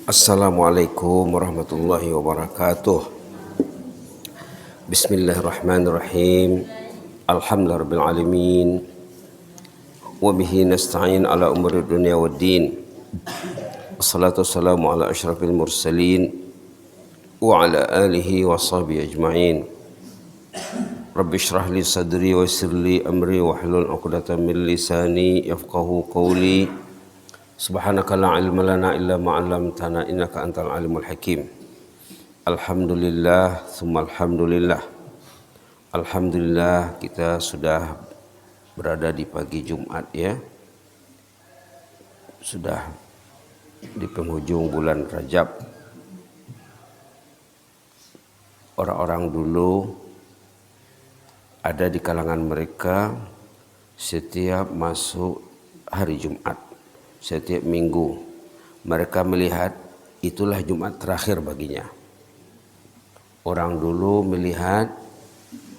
Assalamualaikum warahmatullahi wabarakatuh. Bismillahirrahmanirrahim. Alhamdulillahirabbil alamin. Wa bihi nasta'in ala umuri dunya waddin. Wassalatu wassalamu ala asyrafil mursalin wa ala alihi wa sahbihi ajma'in. Rabbi shrah li sadri wa yassir li amri wahlul 'uqdatam min lisani yafqahu qawli. Subhanaka la ilma lana illa ma 'allamtana innaka antal alimul hakim. Alhamdulillah, tsumma alhamdulillah. Alhamdulillah kita sudah berada di pagi Jumat ya. Sudah di penghujung bulan Rajab. Orang-orang dulu ada di kalangan mereka setiap masuk hari Jumat, setiap minggu mereka melihat itulah Jumat terakhir baginya. Orang dulu melihat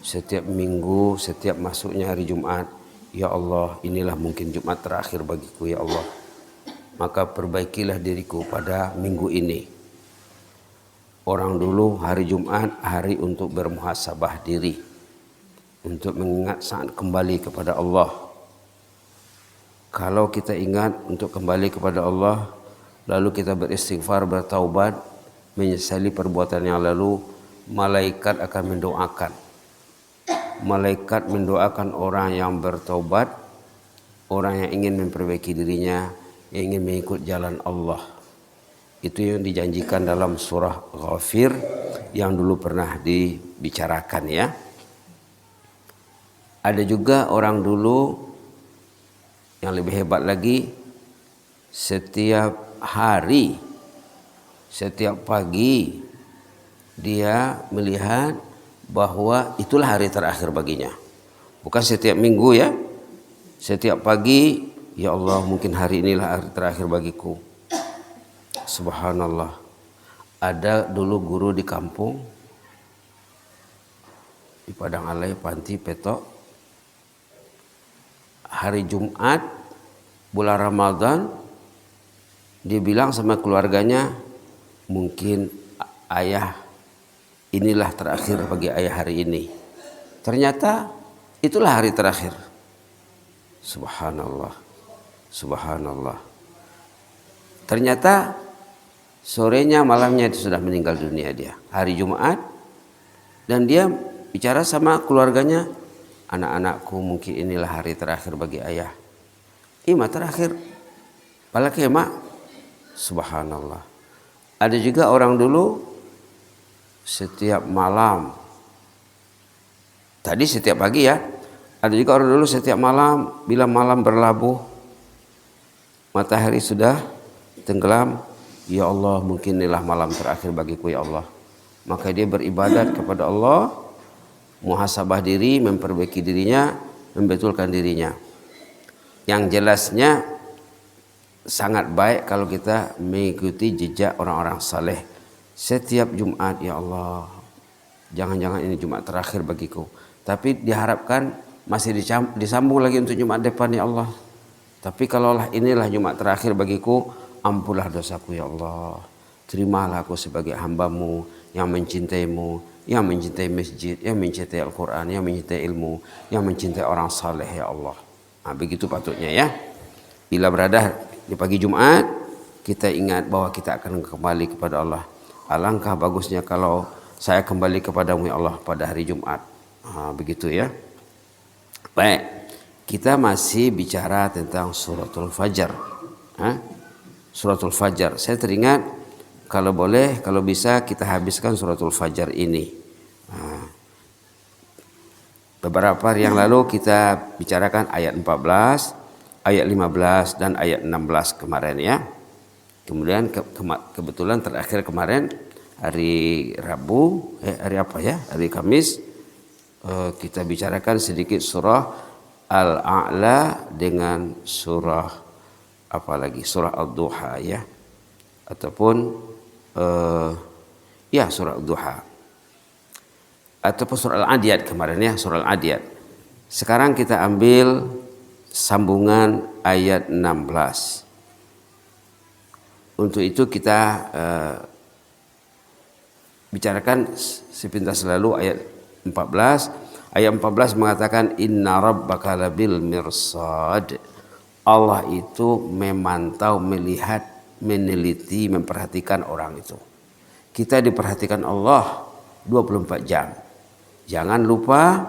setiap minggu, setiap masuknya hari Jumat, ya Allah, inilah mungkin Jumat terakhir bagiku ya Allah. Maka perbaikilah diriku pada minggu ini. Orang dulu hari Jumat hari untuk bermuhasabah diri, untuk mengingat saat kembali kepada Allah. Kalau kita ingat untuk kembali kepada Allah, lalu kita beristighfar, bertaubat, menyesali perbuatan yang lalu, malaikat akan mendoakan. Malaikat mendoakan orang yang bertaubat, orang yang ingin memperbaiki dirinya, yang ingin mengikut jalan Allah. Itu yang dijanjikan dalam surah Ghafir yang dulu pernah dibicarakan ya. Ada juga orang dulu yang lebih hebat lagi, setiap hari, setiap pagi dia melihat bahwa itulah hari terakhir baginya. Bukan setiap minggu ya. Setiap pagi, ya Allah mungkin hari inilah hari terakhir bagiku. Subhanallah. Ada dulu guru di kampung, di Padang Alai, Panti, Petok. Hari Jumat bulan Ramadan dia bilang sama keluarganya, mungkin ayah inilah terakhir bagi ayah hari ini. Ternyata itulah hari terakhir. Subhanallah. Subhanallah. Ternyata sorenya malamnya itu sudah meninggal dunia dia. Hari Jumat, dan dia bicara sama keluarganya, anak-anakku mungkin inilah hari terakhir bagi ayah. Ima terakhir. Apalagi emak. Subhanallah. Ada juga orang dulu setiap malam. Tadi setiap pagi ya. Ada juga orang dulu setiap malam, bila malam berlabuh, matahari sudah tenggelam, ya Allah mungkin inilah malam terakhir bagiku ya Allah. Maka dia beribadat kepada Allah, muhasabah diri, memperbaiki dirinya, membetulkan dirinya. Yang jelasnya sangat baik kalau kita mengikuti jejak orang-orang saleh. Setiap Jumat, ya Allah, jangan-jangan ini Jumat terakhir bagiku. Tapi diharapkan masih disambung lagi untuk Jumat depan ya Allah. Tapi kalaulah inilah Jumat terakhir bagiku, ampunlah dosaku ya Allah. Terimalah aku sebagai hambamu yang mencintaimu, yang mencintai masjid, yang mencintai Al-Quran, yang mencintai ilmu, yang mencintai orang saleh ya Allah. Nah, begitu patutnya ya. Bila berada di pagi Jumat, kita ingat bahwa kita akan kembali kepada Allah. Alangkah bagusnya kalau saya kembali kepadamu ya Allah pada hari Jumat. Nah, begitu ya. Baik, kita masih bicara tentang suratul Fajar. Suratul Fajar. Saya teringat, kalau boleh, kalau bisa kita habiskan suratul Fajar ini. Beberapa hari yang lalu kita bicarakan ayat 14, ayat 15 dan ayat 16 kemarin ya. Kemudian kebetulan terakhir kemarin hari Rabu, hari apa ya? Hari Kamis, kita bicarakan sedikit surah Al-A'la dengan surah apa lagi? Surah Ad-Duha ya. Ataupun surah Ad-Duha. Ataupun surah Al-Adiyat kemarin ya, surah Al-Adiyat. Sekarang kita ambil sambungan ayat 16. Untuk itu kita bicarakan sepintas lalu ayat 14. Ayat 14 mengatakan inna rabbaka labil mirsad. Allah itu memantau, melihat, meneliti, memperhatikan orang itu. Kita diperhatikan Allah 24 jam. Jangan lupa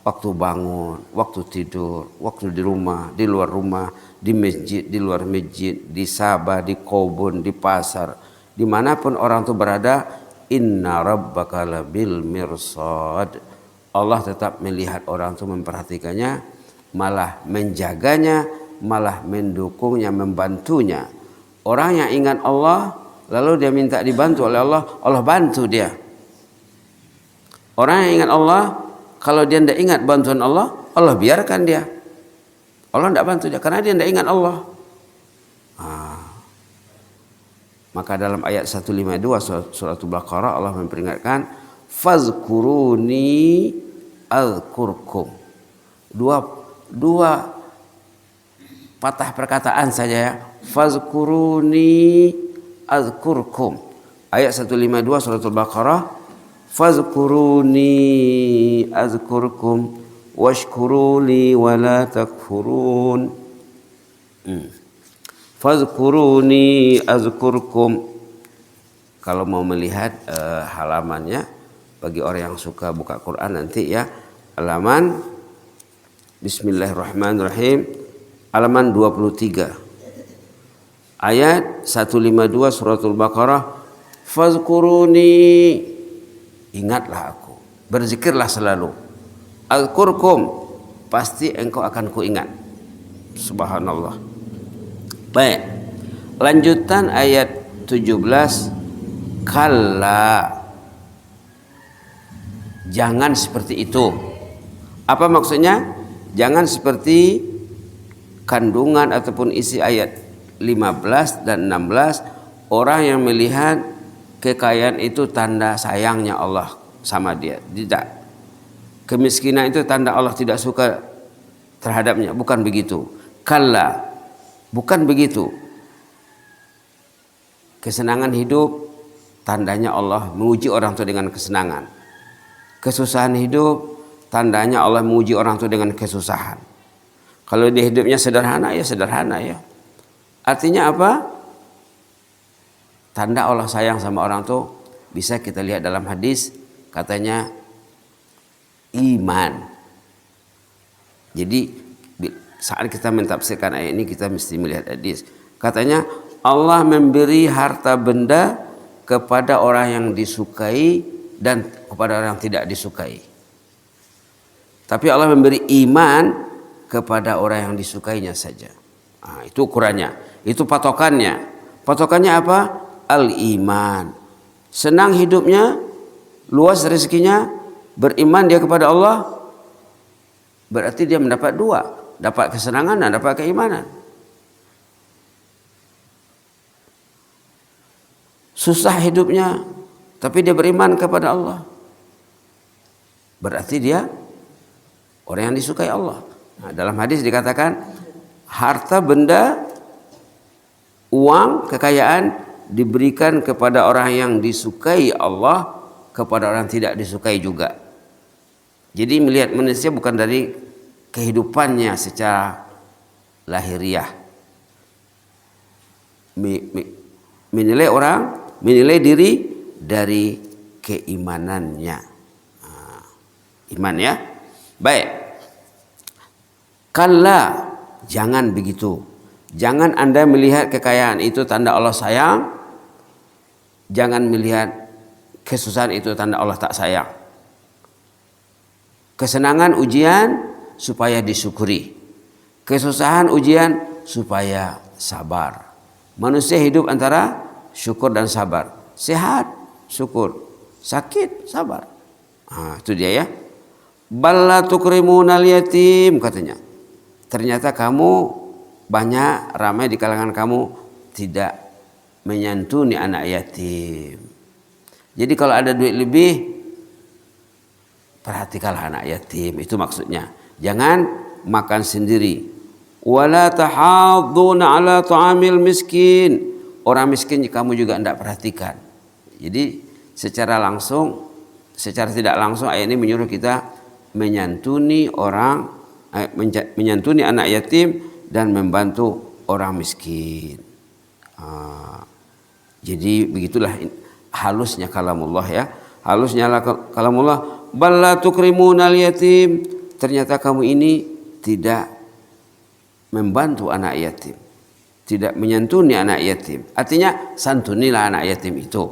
waktu bangun, waktu tidur, waktu di rumah, di luar rumah, di masjid, di luar masjid, di sabah, di kebun, di pasar, dimanapun orang itu berada, inna rabbaka labil mirsad. Allah tetap melihat orang itu, memperhatikannya, malah menjaganya, malah mendukungnya, membantunya. Orang yang ingat Allah lalu dia minta dibantu oleh Allah, Allah bantu dia. Orang yang ingat Allah, kalau dia tidak ingat bantuan Allah, Allah biarkan dia. Allah tidak bantu dia karena dia tidak ingat Allah. Maka dalam ayat 152 surat Al-Baqarah Allah memperingatkan, fazkuruni azkurkum. Dua patah perkataan saja ya. Fazkuruni azkurkum. Ayat 152 surat Al-Baqarah, fazkuruni azkurkum washkuruli wala takfurun. Fazkuruni azkurkum. Kalau mau melihat halamannya, bagi orang yang suka buka Quran nanti ya, halaman Bismillahirrahmanirrahim, halaman 23 ayat 152 suratul Baqarah. Fazkuruni, ingatlah aku, berzikirlah selalu. Azkurkum, pasti engkau akan kuingat. Subhanallah. Baik, lanjutan ayat 17. Kalla, jangan seperti itu. Apa maksudnya? Jangan seperti kandungan ataupun isi ayat 15 dan 16. Orang yang melihat kekayaan itu tanda sayangnya Allah sama dia. Tidak. Kemiskinan itu tanda Allah tidak suka terhadapnya. Bukan begitu. Kalla, bukan begitu. Kesenangan hidup tandanya Allah menguji orang itu dengan kesenangan. Kesusahan hidup tandanya Allah menguji orang itu dengan kesusahan. Kalau dia hidupnya sederhana ya sederhana ya. Artinya apa? Tanda Allah sayang sama orang itu bisa kita lihat dalam hadis, katanya iman. Jadi saat kita mentafsirkan ayat ini kita mesti melihat hadis. Katanya Allah memberi harta benda kepada orang yang disukai dan kepada orang yang tidak disukai. Tapi Allah memberi iman kepada orang yang disukainya saja. Itu ukurannya, itu patokannya. Patokannya apa? Al-iman. Senang hidupnya, luas rezekinya, beriman dia kepada Allah, berarti dia mendapat dua, dapat kesenangan dan dapat keimanan. Susah hidupnya, tapi dia beriman kepada Allah, berarti dia orang yang disukai Allah. Dalam hadis dikatakan harta benda, uang, kekayaan diberikan kepada orang yang disukai Allah, kepada orang yang tidak disukai juga. Jadi melihat manusia bukan dari kehidupannya secara lahiriah. Menilai orang, menilai diri dari keimanannya. Iman ya. Baik. Kalla, jangan begitu. Jangan Anda melihat kekayaan itu tanda Allah sayang. Jangan melihat kesusahan itu tanda Allah tak sayang. Kesenangan ujian supaya disyukuri. Kesusahan ujian supaya sabar. Manusia hidup antara syukur dan sabar. Sehat, syukur. Sakit, sabar. Itu dia ya. Balla tukrimunal yatim, katanya. Ternyata kamu banyak, ramai di kalangan kamu tidak menyantuni anak yatim. Jadi kalau ada duit lebih, perhatikanlah anak yatim. Itu maksudnya. Jangan makan sendiri. Wala tahadduna ala ta'amil miskin. orang miskin kamu juga tidak perhatikan. Jadi secara tidak langsung ayat ini menyuruh kita menyantuni anak yatim dan membantu orang miskin. Jadi begitulah halusnya kalamullah ya. Halusnya kalamullah, balla tukrimunal yatim. Ternyata kamu ini tidak membantu anak yatim, tidak menyantuni anak yatim. Artinya santunilah anak yatim itu.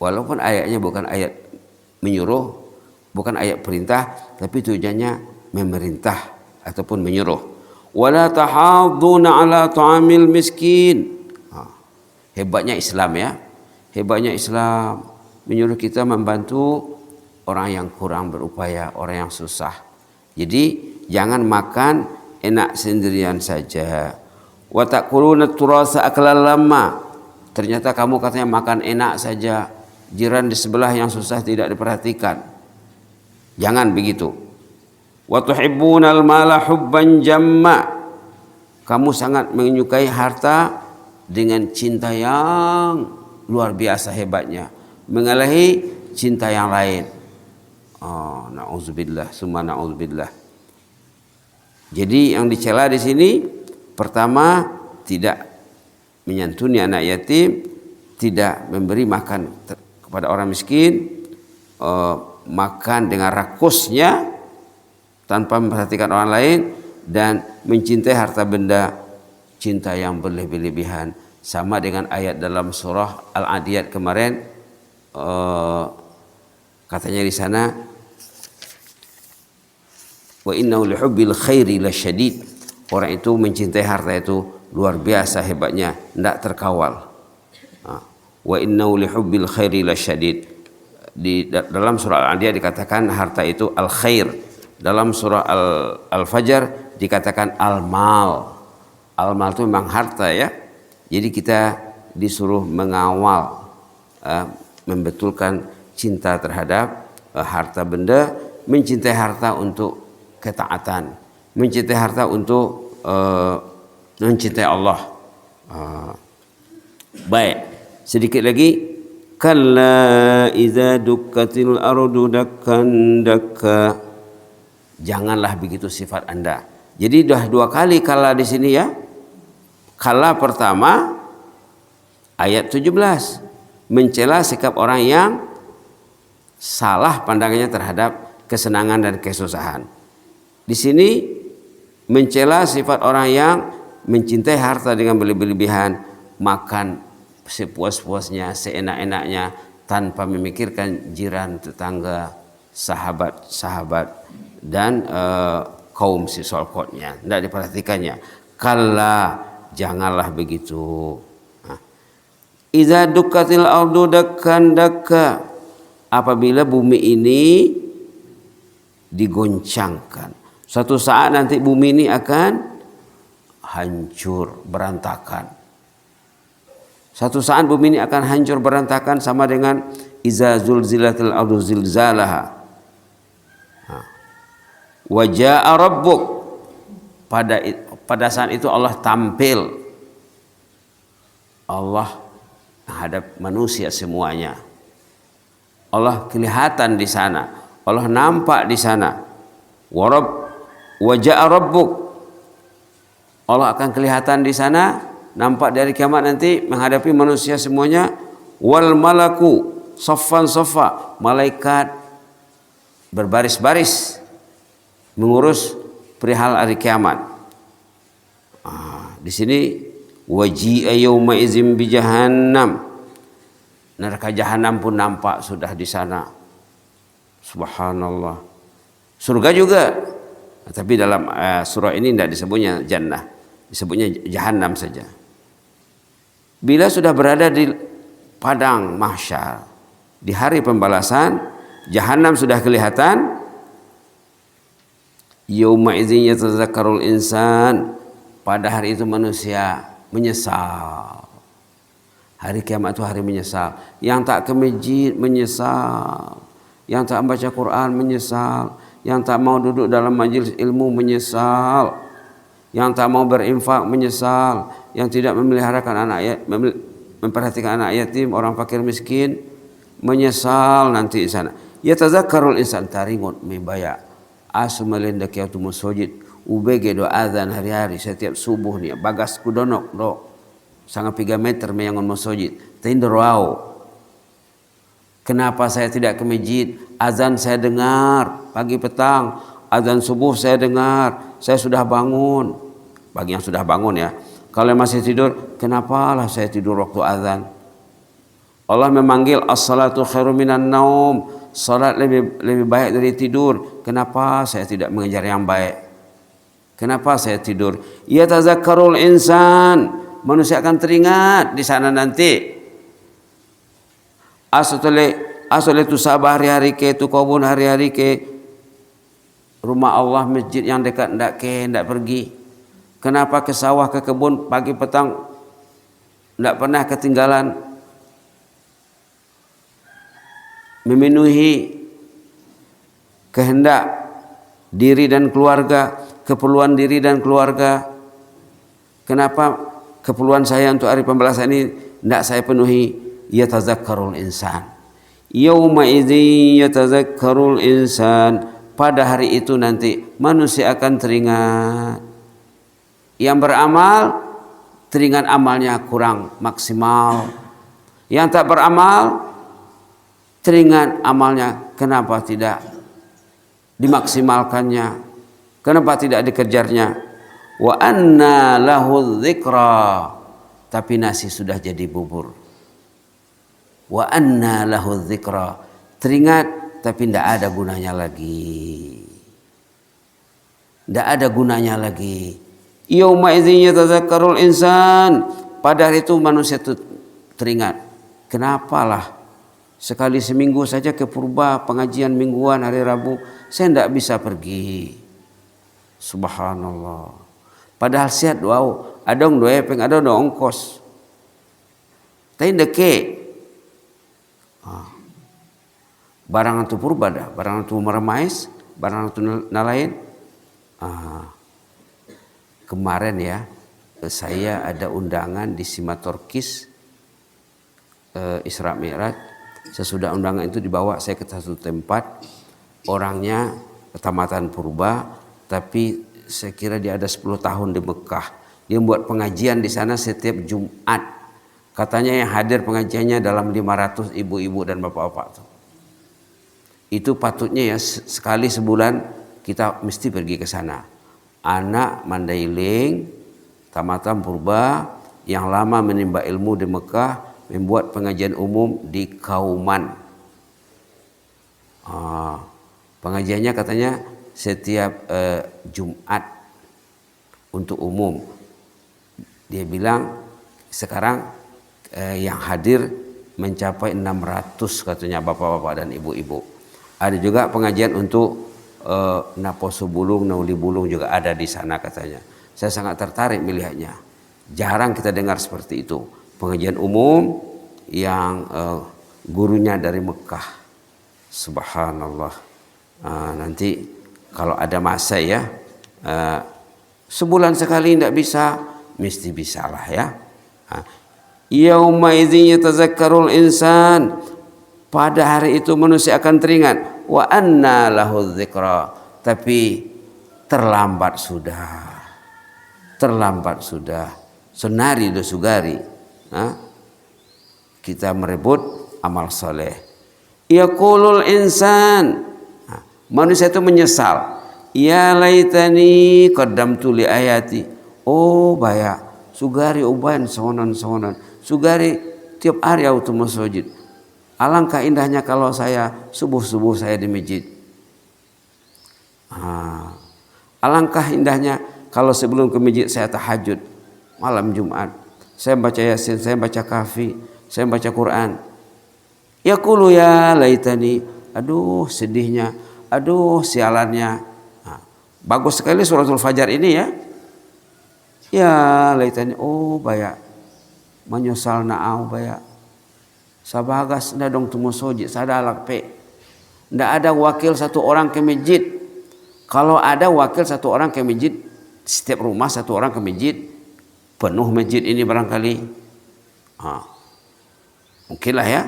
Walaupun ayatnya bukan ayat menyuruh, bukan ayat perintah, tapi tujuannya memerintah ataupun menyuruh. Wala tahadduna ala ta'amil miskin. Hebatnya Islam ya. Hebatnya Islam menyuruh kita membantu orang yang kurang berupaya, orang yang susah. Jadi jangan makan enak sendirian saja. Wa ta'kuluna turasa aklan lamma. Ternyata kamu katanya makan enak saja, jiran di sebelah yang susah tidak diperhatikan. Jangan begitu. Wa tuhibbunal mala hubban jamma. Kamu sangat menyukai harta dengan cinta yang luar biasa hebatnya, mengalahi cinta yang lain. Na'udzubillah, summa na'udzubillah. Jadi yang dicela di sini pertama tidak menyantuni anak yatim, tidak memberi makan kepada orang miskin, makan dengan rakusnya tanpa memperhatikan orang lain, dan mencintai harta benda cinta yang berlebih-lebihan. Sama dengan ayat dalam surah Al-Adiyat kemarin, katanya di sana, wa innahu lihubbil khairi lasyadid. Orang itu mencintai harta itu luar biasa hebatnya, tidak terkawal. Wa innahu lihubbil khairi lasyadid. Di dalam surah Al-Adiyat dikatakan harta itu al-khair. Dalam surah Al-Fajr dikatakan al-mal. Al-mal itu memang harta ya. Jadi kita disuruh mengawal, membetulkan cinta terhadap harta benda, mencintai harta untuk ketaatan, mencintai harta untuk mencintai Allah. Baik, sedikit lagi. Kalla idza dukkatil ardu dakkan dakka. Janganlah begitu sifat Anda. Jadi sudah dua kali kalla di sini ya. Kalla pertama ayat 17 mencela sikap orang yang salah pandangannya terhadap kesenangan dan kesusahan. Di sini mencela sifat orang yang mencintai harta dengan berlebih-lebihan, makan sepuas-puasnya, seenak-enaknya tanpa memikirkan jiran, tetangga, sahabat-sahabat dan kaum si solkotnya, tidak diperhatikannya. Kalla, janganlah begitu. Idza dukkatil ardu dakkan dakka. Apabila bumi ini digoncangkan, suatu saat nanti bumi ini akan hancur berantakan. Suatu saat bumi ini akan hancur berantakan, sama dengan iza zulzilatil ardu zilzalaha. Wa jaa rabbuk. Pada saat itu Allah tampil. Allah menghadap manusia semuanya. Allah kelihatan di sana. Allah nampak di sana. Wa jaa rabbuk. Allah akan kelihatan di sana, nampak dari kiamat nanti menghadapi manusia semuanya. Wal malaku saffan saffa. Malaikat berbaris-baris mengurus perihal hari kiamat. Di sini waji'a yauma idzin bi jahannam. Neraka jahanam pun nampak sudah di sana. Subhanallah. Surga juga. Tapi dalam surah ini tidak disebutnya jannah, disebutnya jahannam saja. Bila sudah berada di padang mahsyar, di hari pembalasan, jahannam sudah kelihatan. Yauma idzin yatazakkarul insan. Pada hari itu manusia menyesal. Hari kiamat itu hari menyesal. Yang tak ke masjid menyesal. Yang tak membaca Quran menyesal. Yang tak mau duduk dalam majelis ilmu menyesal. Yang tak mau berinfak menyesal. Yang tidak memeliharakan memperhatikan anak yatim, orang fakir miskin, menyesal nanti di sana. Yatazakkarul insan taringot mibaya. Asu melenda kiau tu musojid. UBG do azan hari-hari setiap subuh nih. Bagas kudonok do. Sangat 3 meter meyangon masjid. Tindorau. Kenapa saya tidak ke masjid? Azan saya dengar pagi petang. Azan subuh saya dengar. Saya sudah bangun. Bagi yang sudah bangun ya. Kalau yang masih tidur, kenapalah saya tidur waktu azan? Allah memanggil as-salatu khairu minan naum. Salat lebih baik dari tidur. Kenapa saya tidak mengejar yang baik? Kenapa saya tidur? Yatazakkarul insan. Manusia akan teringat di sana nanti. Asal itu sabah hari-hari ke, itu kobun hari-hari ke, rumah Allah masjid yang dekat ndak pergi. Kenapa ke sawah ke kebun pagi petang ndak pernah ketinggalan memenuhi kehendak diri dan keluarga, keperluan diri dan keluarga. Kenapa keperluan saya untuk hari pembalasan ini tidak saya penuhi? Yatazakkarul insan. Yauma idzin yatazakkarul insan. Pada hari itu nanti manusia akan teringat. Yang beramal teringat amalnya kurang maksimal. Yang tak beramal teringat amalnya kenapa tidak dimaksimalkannya, kenapa tidak dikejarnya. Wa anna lahu dzikra, tapi nasi sudah jadi bubur. Wa anna lahu dzikra, teringat tapi tidak ada gunanya lagi. Tidak ada gunanya lagi. Yauma idzin yatazakkarul insan. Pada hari itu manusia itu teringat. Kenapalah sekali seminggu saja ke purba pengajian mingguan hari Rabu saya tidak bisa pergi. Subhanallah. Padahal sehat wow, adong doe peng ada do ongkos. Tapi deke. Barang itu purba dah, barang itu meramais, barang itu nalain. Kemarin ya, saya ada undangan di Simatorkis Isra Mi'raj. Sesudah undangan itu dibawa saya ke satu tempat, orangnya kecamatan Purba, tapi saya kira dia ada 10 tahun di Mekah. Dia membuat pengajian di sana setiap Jumat. Katanya yang hadir pengajiannya dalam 500 ibu-ibu dan bapak-bapak. Itu patutnya ya sekali sebulan kita mesti pergi ke sana. Anak Mandailing, Tamatan Purba yang lama menimba ilmu di Mekah membuat pengajian umum di Kauman. Pengajiannya katanya setiap Jumat untuk umum. Dia bilang sekarang yang hadir mencapai 600 katanya bapak-bapak dan ibu-ibu. Ada juga pengajian untuk Naposo Bulung, Nauli Bulung juga ada di sana katanya. Saya sangat tertarik melihatnya. Jarang kita dengar seperti itu. Pengajian umum yang gurunya dari Mekah. Subhanallah. Nanti kalau ada masa ya, sebulan sekali tidak bisa, mesti bisalah ya. Yauma idzin yatazakkarul insan. Pada hari itu manusia akan teringat. Wa anna lahu dzikra, tapi terlambat sudah. Terlambat sudah. Senari do sugari. Kita merebut amal soleh. Yaqulul insan. Manusia itu menyesal. Ya laitani qaddamtu li ayati. Oh baya. Sugari uban sonon. Sugari tiap hari auto masjid. Alangkah indahnya kalau saya subuh-subuh saya di masjid. Alangkah indahnya kalau sebelum ke masjid saya tahajud malam Jumat. Saya baca Yasin, saya baca Kahfi, saya baca Quran. Yaqulu ya laitani. Aduh sedihnya, aduh sialannya. Bagus sekali suratul Fajar ini ya. Ya laitani. Oh baya. Menyesal na'au baya. Sabagas ndak dong tu masjid sadalak pe. Ndak ada wakil satu orang ke masjid. Kalau ada wakil satu orang ke masjid setiap rumah satu orang ke masjid, penuh masjid ini barangkali. Mungkinlah ya.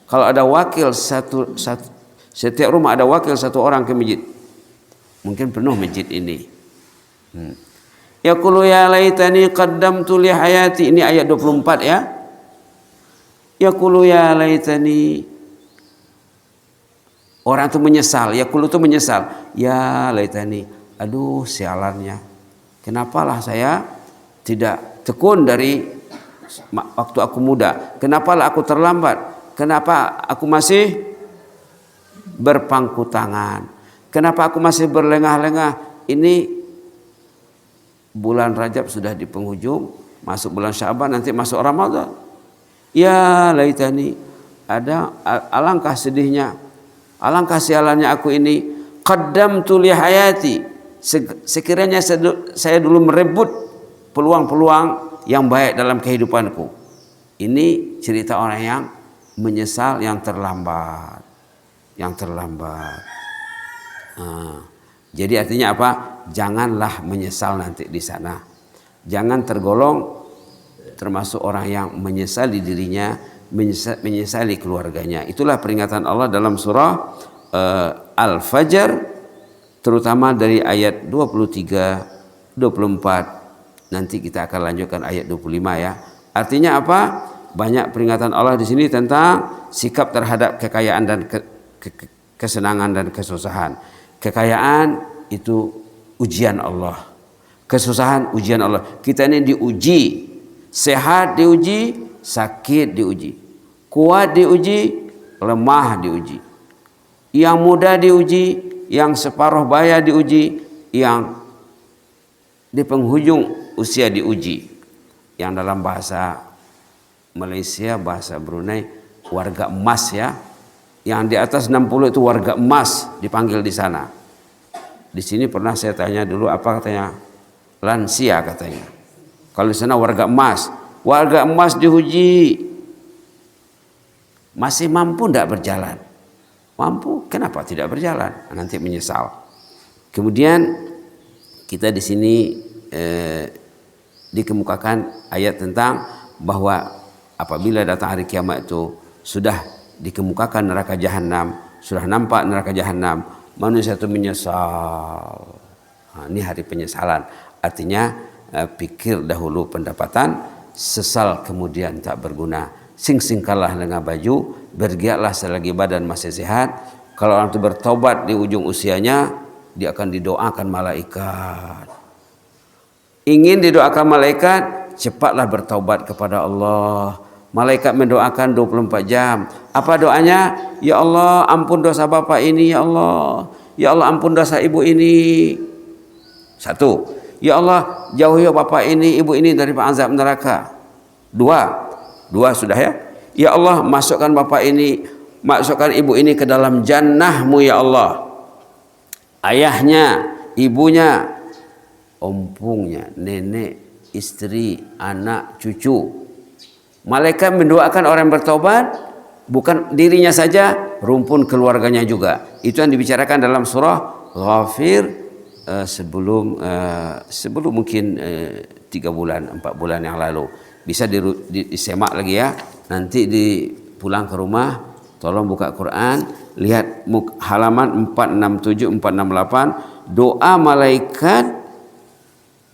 Kalau ada wakil setiap rumah ada wakil satu orang ke masjid, mungkin penuh masjid ini. Yaqulu ya laitani qaddamtu li hayati, ini ayat 24 ya. Yaqulu ya laitani, orang itu menyesal, yaqulu itu menyesal. Ya laitani, aduh sialannya. Kenapalah saya tidak tekun dari waktu aku muda? Kenapalah aku terlambat? Kenapa aku masih berpangku tangan? Kenapa aku masih berlengah-lengah? Ini bulan Rajab sudah di penghujung, masuk bulan Syaban, nanti masuk Ramadan. Ya laitani, alangkah sedihnya, alangkah sialannya aku ini. Qaddamtu li hayati, sekiranya saya dulu merebut peluang-peluang yang baik dalam kehidupanku. Ini cerita orang yang menyesal, yang terlambat. Jadi artinya apa? Janganlah menyesal nanti di sana. Jangan tergolong termasuk orang yang menyesali dirinya, menyesali keluarganya. Itulah peringatan Allah dalam surah Al-Fajr, terutama dari ayat 23, 24. Nanti kita akan lanjutkan ayat 25 ya. Artinya apa? Banyak peringatan Allah di sini tentang sikap terhadap kekayaan dan kesenangan dan kesusahan. Kekayaan itu ujian Allah, kesusahan ujian Allah. Kita ini diuji, sehat diuji, sakit diuji, kuat diuji, lemah diuji, yang muda diuji, yang separuh baya diuji, yang di penghujung usia diuji. Yang dalam bahasa Malaysia, bahasa Brunei, warga emas ya. Yang di atas 60 itu warga emas, dipanggil di sana. Di sini pernah saya tanya dulu, apa katanya? Lansia katanya. Kalau di sana warga emas. Warga emas diuji. Masih mampu tidak berjalan? Mampu, kenapa tidak berjalan? Nanti menyesal. Kemudian kita di sini dikemukakan ayat tentang bahwa apabila datang hari kiamat itu sudah dikemukakan neraka jahanam, sudah nampak neraka jahanam, manusia itu menyesal. Ini hari penyesalan. Artinya pikir dahulu pendapatan, sesal kemudian tak berguna. Sing-singkanlah lengan baju, bergiatlah selagi badan masih sehat. Kalau orang itu bertobat di ujung usianya, dia akan didoakan malaikat. Ingin didoakan malaikat, cepatlah bertaubat kepada Allah. Malaikat mendoakan 24 jam. Apa doanya? Ya Allah, ampun dosa bapak ini ya Allah. Ya Allah, ampun dosa ibu ini. Satu. Ya Allah, jauhi bapak ini, ibu ini dari azab neraka. Dua sudah ya. Ya Allah, masukkan bapak ini, masukkan ibu ini ke dalam jannahmu ya Allah. Ayahnya, ibunya, ompungnya, nenek, istri, anak, cucu. Malaikat mendoakan orang yang bertobat, bukan dirinya saja, rumpun keluarganya juga. Itu yang dibicarakan dalam surah Ghafir sebelum mungkin 3 bulan, 4 bulan yang lalu. Bisa disemak lagi ya. Nanti pulang ke rumah, tolong buka Quran, lihat halaman 467, 468, doa malaikat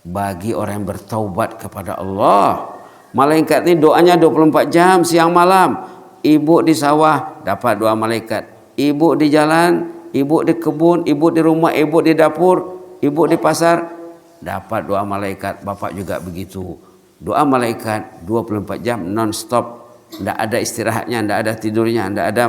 bagi orang yang bertaubat kepada Allah. Malaikat ini doanya 24 jam siang malam. Ibu di sawah dapat doa malaikat. Ibu di jalan, ibu di kebun, ibu di rumah, ibu di dapur, ibu di pasar dapat doa malaikat. Bapak juga begitu. Doa malaikat 24 jam non-stop. Tidak ada istirahatnya, tidak ada tidurnya, tidak ada.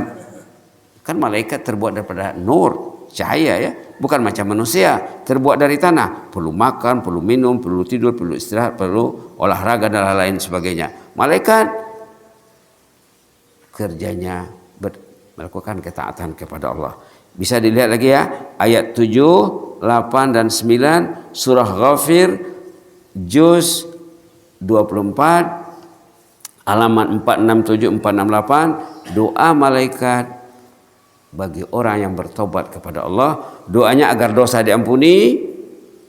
Kan malaikat terbuat daripada nur, cahaya ya. Bukan macam manusia, terbuat dari tanah. Perlu makan, perlu minum, perlu tidur, perlu istirahat, perlu olahraga dan lain sebagainya. Malaikat kerjanya melakukan ketaatan kepada Allah. Bisa dilihat lagi ya, ayat 7, 8 dan 9 surah Ghafir juz 24 halaman 467 468, doa malaikat bagi orang yang bertobat kepada Allah. Doanya agar dosa diampuni,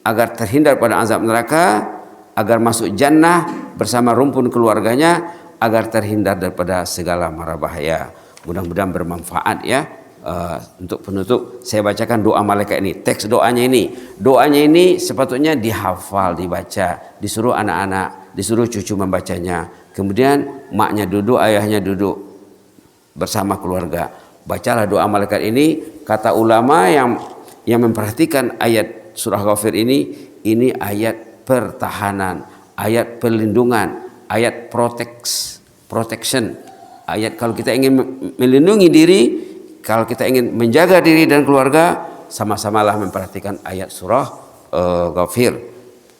agar terhindar pada azab neraka, agar masuk jannah bersama rumpun keluarganya, agar terhindar daripada segala mara bahaya. Mudah-mudahan bermanfaat ya. Untuk penutup saya bacakan doa malaikat ini. Teks doanya ini. Doanya ini sepatutnya dihafal, dibaca, disuruh anak-anak, disuruh cucu membacanya. Kemudian maknya duduk, ayahnya duduk bersama keluarga. Bacalah doa malaikat ini. Kata ulama yang memperhatikan ayat surah Ghafir ini ayat pertahanan, ayat perlindungan, ayat protection. Ayat kalau kita ingin melindungi diri, kalau kita ingin menjaga diri dan keluarga, sama-samalah memperhatikan ayat surah Ghafir.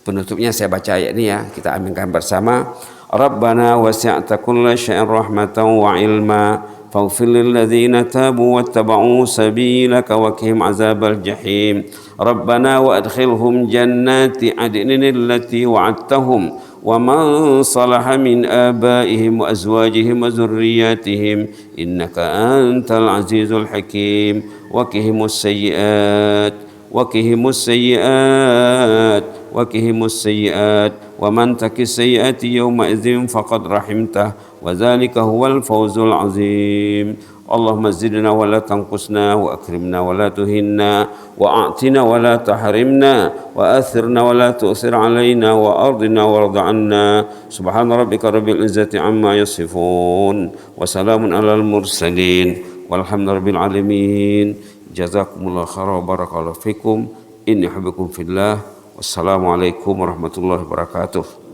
Penutupnya saya baca ayat ini ya, kita aminkan bersama. Rabbana wasi'ta kulla syai'in rahmatan wa ilma faghfir lil ladzina tabu wattaba'u sabilaka wa qihim azabal jahim. Rabbana wa adkhilhum jannati adnin allati wa'adtahum ومن صلح من آبائهم وأزواجهم وذرياتهم إنك أنت العزيز الحكيم وقهم السيئات ومن تك السيئات يومئذ فقد رحمته وذلك هو الفوز العظيم اللهم زدنا ولا تنقصنا وأكرمنا ولا تهنا وأعطنا ولا تحرمنا وآثرنا ولا تؤثر علينا وأرضنا وارض عنا سبحان ربك رب العزة عما يصفون وسلام على المرسلين والحمد لله رب العالمين جزاكم الله خيرا وبارك الله فيكم إني أحبكم في الله والسلام عليكم ورحمة الله وبركاته.